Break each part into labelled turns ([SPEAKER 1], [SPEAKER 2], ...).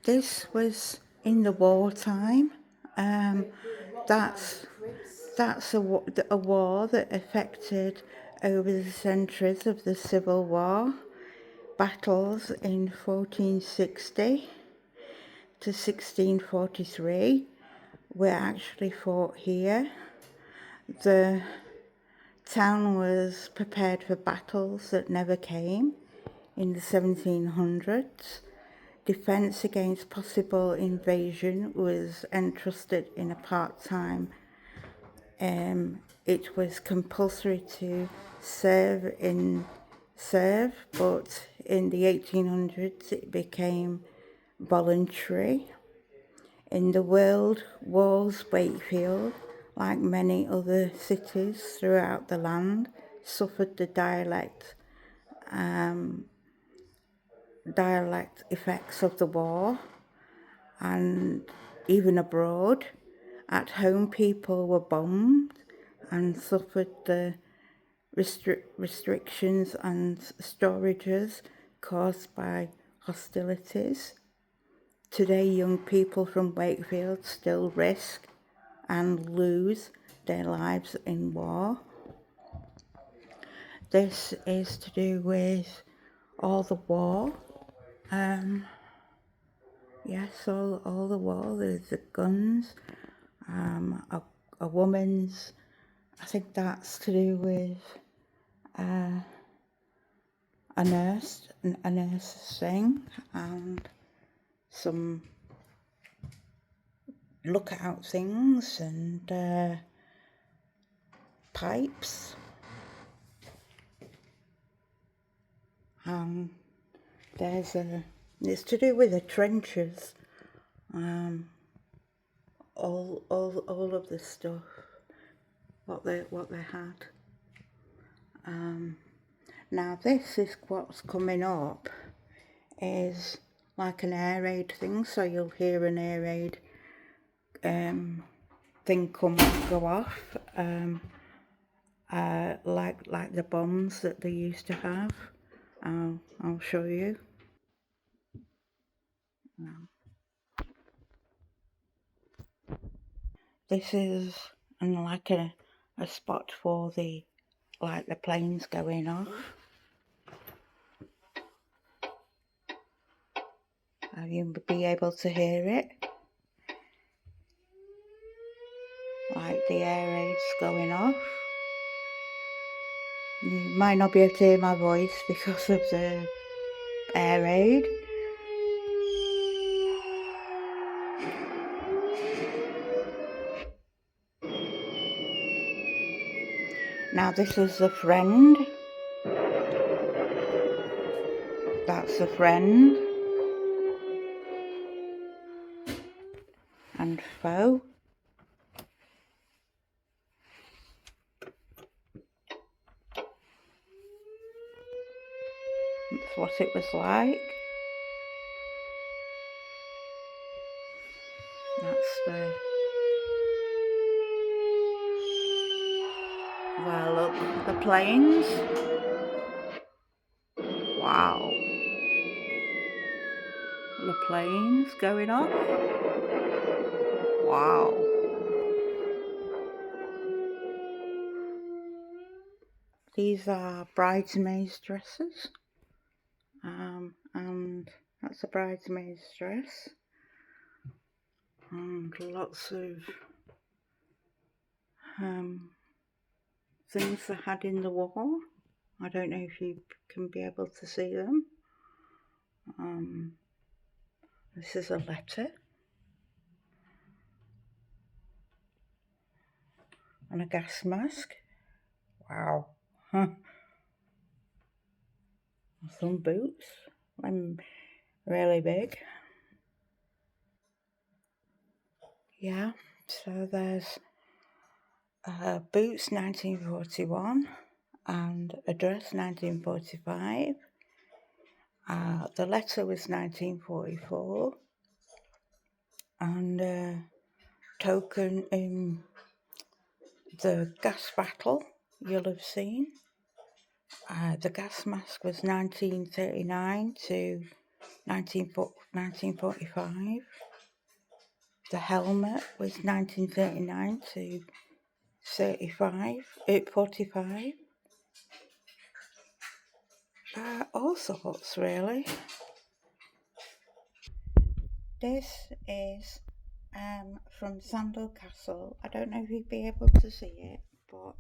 [SPEAKER 1] This was in the wartime. Um, that's a war that affected over the centuries of the Civil War. Battles in 1460 to 1643 were actually fought here. The town was prepared for battles that never came in the 1700s. Defence against possible invasion was entrusted in a part-time. It was compulsory to serve, but in the 1800s it became voluntary. In the World Wars, Wakefield, like many other cities throughout the land, suffered the dialect effects of the war, and even abroad. At home, people were bombed and suffered the restrictions and storages caused by hostilities. Today, young people from Wakefield still risk and lose their lives in war. This is to do with all the war. Yes, all the war. There's the guns. A woman's. I think that's to do with a nurse thing, and some lookout things and pipes. It's to do with the trenches. All of the stuff, what they had. Now this is what's coming up, is like an air raid thing, so you'll hear an air raid thing go off, like the bombs that they used to have. I'll show you. This is like a spot for the planes going off. You'll be able to hear it, like the air raids going off. You might not be able to hear my voice because of the air raid. Now this is the friend. That's the friend. And foe. That's what it was like. That's the... Well, look, the planes. Wow. The planes going off. Wow. These are bridesmaids' dresses. And that's a bridesmaid's dress. And lots of things they had in the wall. I don't know if you can be able to see them. This is a letter. And a gas mask. Wow. Some boots. I'm really big. Yeah, so there's boots 1941 and a dress 1945. The letter was 1944, and token in the gas battle you'll have seen. The gas mask was 1939 to 1945. The helmet was 1939 to 45. All sorts, really. This is from Sandal Castle. I don't know if you'd be able to see it, but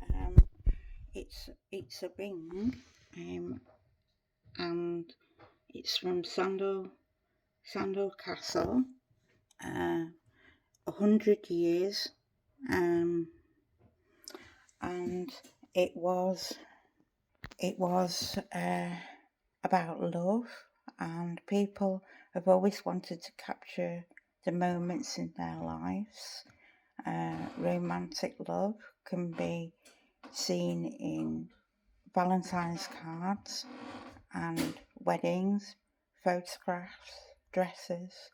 [SPEAKER 1] it's a ring, and it's from Sandal Castle. 100 years, and it was about love, and people have always wanted to capture the moments in their lives. Romantic love can be seen in Valentine's cards and weddings, photographs, dresses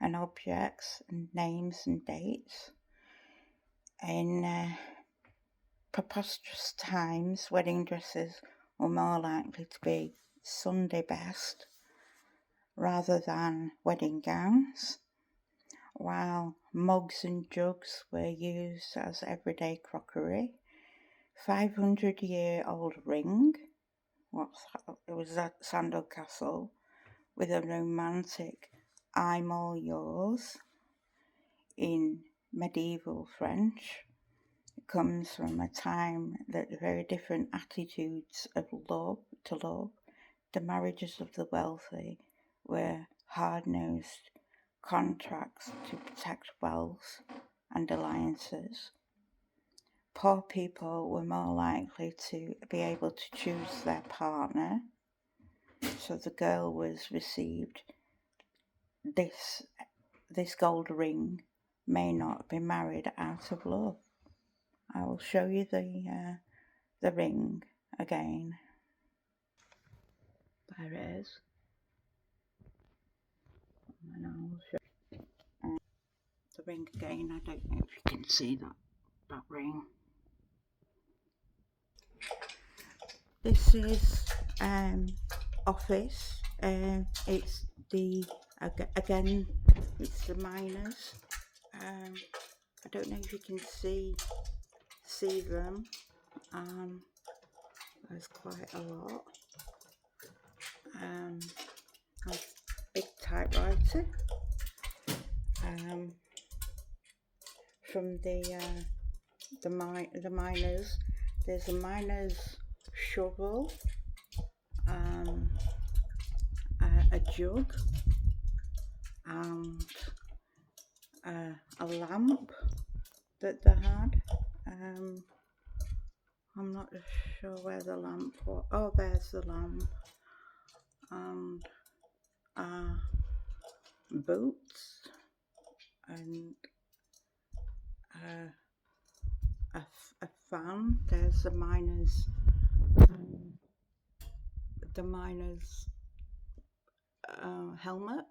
[SPEAKER 1] and objects and names and dates. In preposterous times, wedding dresses were more likely to be Sunday best rather than wedding gowns, while mugs and jugs were used as everyday crockery. 500-year-old ring, it was at Sandal Castle, with a romantic "I'm all yours" in medieval French. It comes from a time that very different attitudes of love, the marriages of the wealthy were hard-nosed contracts to protect wealth and alliances. Poor people were more likely to be able to choose their partner, so the girl was received this gold ring may not be married out of love. I will show you the ring again. There it is. And I'll show the ring again. I don't know if you can see that ring. This is office. It's the again. It's the miners. I don't know if you can see them. There's quite a lot. A big typewriter. From the miners. There's a miner's shovel, a jug, and a lamp that they had. I'm not sure where the lamp was. Oh, there's the lamp. And boots and a fan. There's the miner's helmet,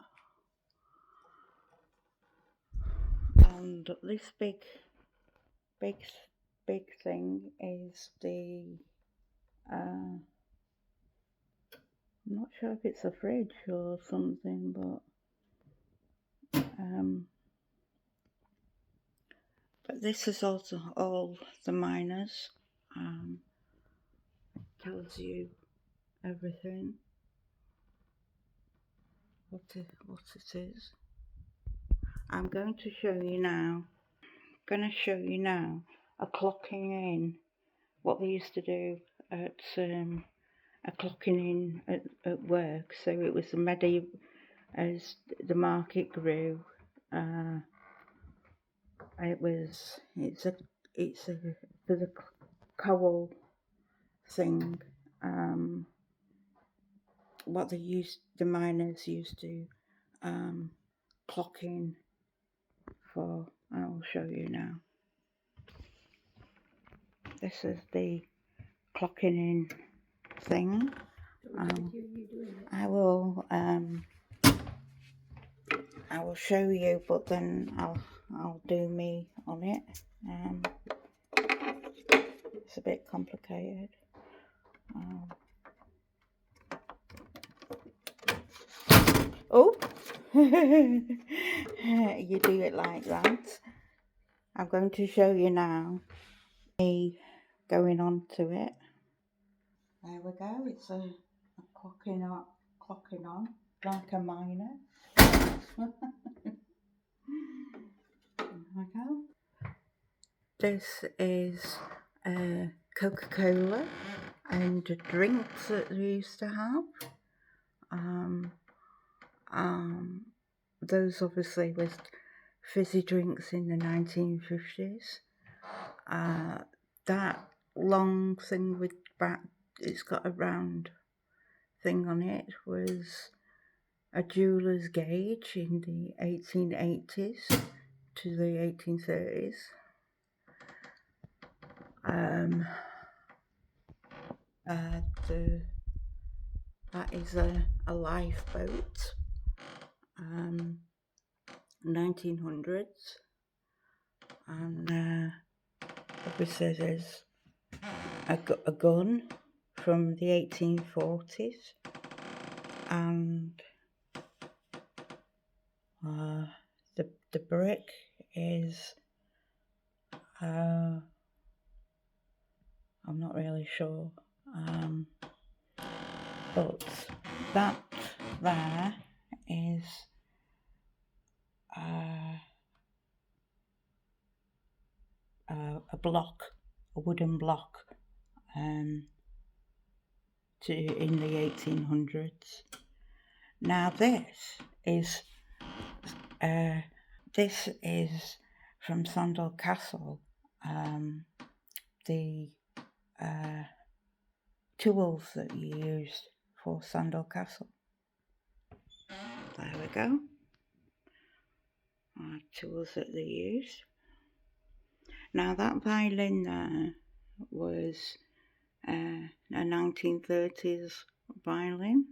[SPEAKER 1] and this big thing is the I'm not sure if it's a fridge or something, but this is also all the miners. Tells you everything, what it is. I'm going to show you now. A clocking in, what they used to do at a clocking in at work. So it was the medieval, as the market grew. It's a for the coal thing. What the miners used to clock in for. I'll show you now. This is the clocking in thing. I will show you, but then I'll do me on it. It's a bit complicated. Oh, you do it like that. I'm going to show you now. Me going on to it. There we go. It's a clocking on like a miner. There we go. This is Coca-Cola and the drinks that they used to have. Um, those obviously was fizzy drinks in the 1950s. That long thing with it's got a round thing on it was a jeweller's gauge in the 1880s to the 1830s. That is a lifeboat, 1900s, and obviously there's a gun from the 1840s, and the brick is I'm not really sure, but that there is a block, a wooden block, in the 1800s. Now this is from Sandal Castle. The tools that you used for Sandal Castle. There we go. Tools that they used. Now that violin there was a 1930s violin.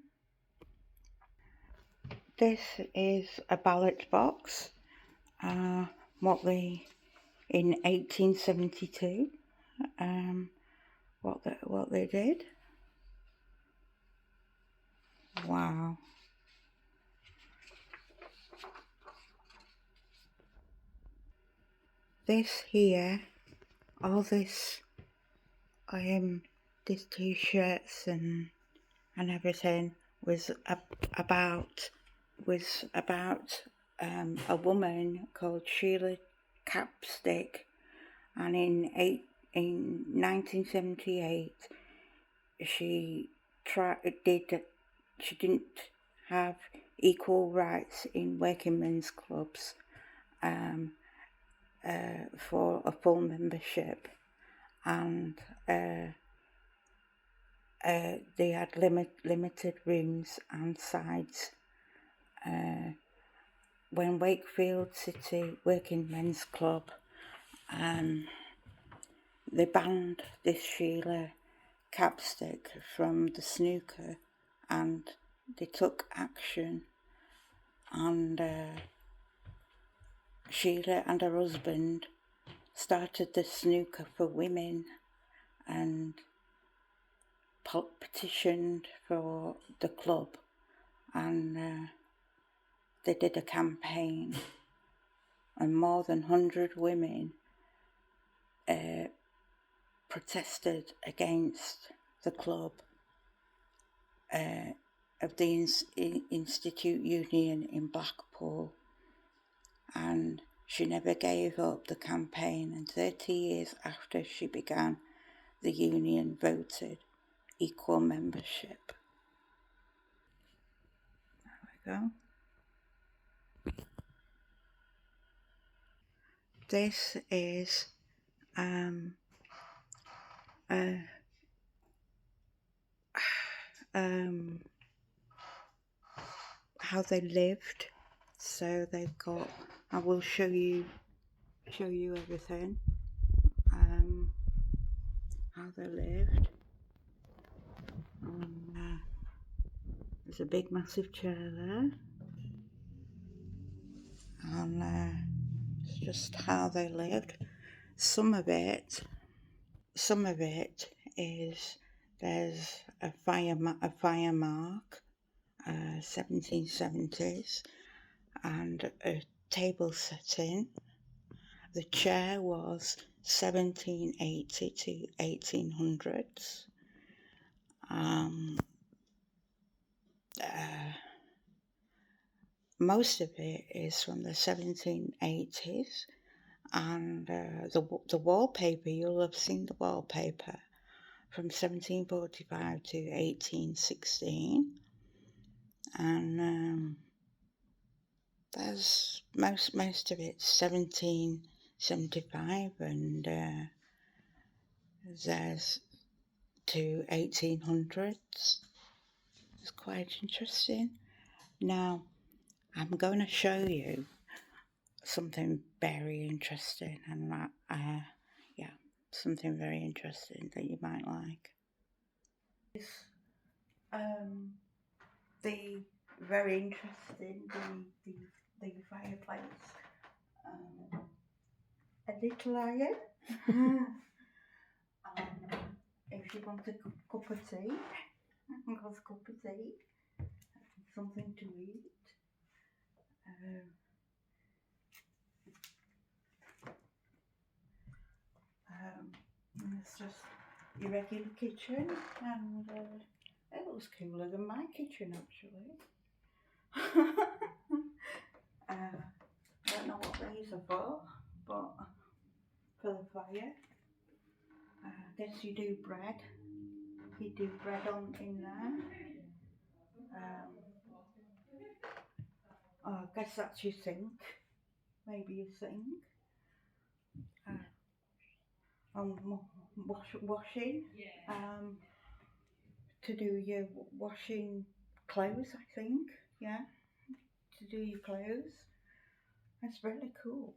[SPEAKER 1] This is a ballot box. What they in 1872. What they did. Wow. This here, all this, these t-shirts and everything was about a woman called Sheila Capstick, and in 1978 she didn't have equal rights in working men's clubs for a full membership, and they had limited rooms and sides. When Wakefield City Working Men's Club, they banned this Sheila Capstick from the snooker, and they took action, and Sheila and her husband started the snooker for women and petitioned for the club, and they did a campaign, and more than 100 women protested against the club of the Institute Union in Blackpool, and she never gave up the campaign, and 30 years after she began, the union voted equal membership. There we go. This is how they lived. So they've got, I will show you everything, how they lived. There's a big massive chair there, and it's just how they lived. Some of it is, there's a fire mark 1770s, and a table setting. The chair was 1780 to 1800s. Most of it is from the 1780s, and the wallpaper, you'll have seen the wallpaper from 1745 to 1816, and there's most of it 1775, and there's to 1800s. It's quite interesting. Now I'm going to show you something very interesting, and yeah, something very interesting that you might like. The very interesting the fireplace, a little iron. If you want a cup of tea, got a cup of tea, something to eat. It's just your regular kitchen, and it looks cooler than my kitchen actually. I don't know what these are for, but for the fire. I guess you do bread. You do bread on in there. I guess that's your sink. Maybe your sink. Washing. To do your washing clothes, I think. Yeah, to do your clothes. That's really cool.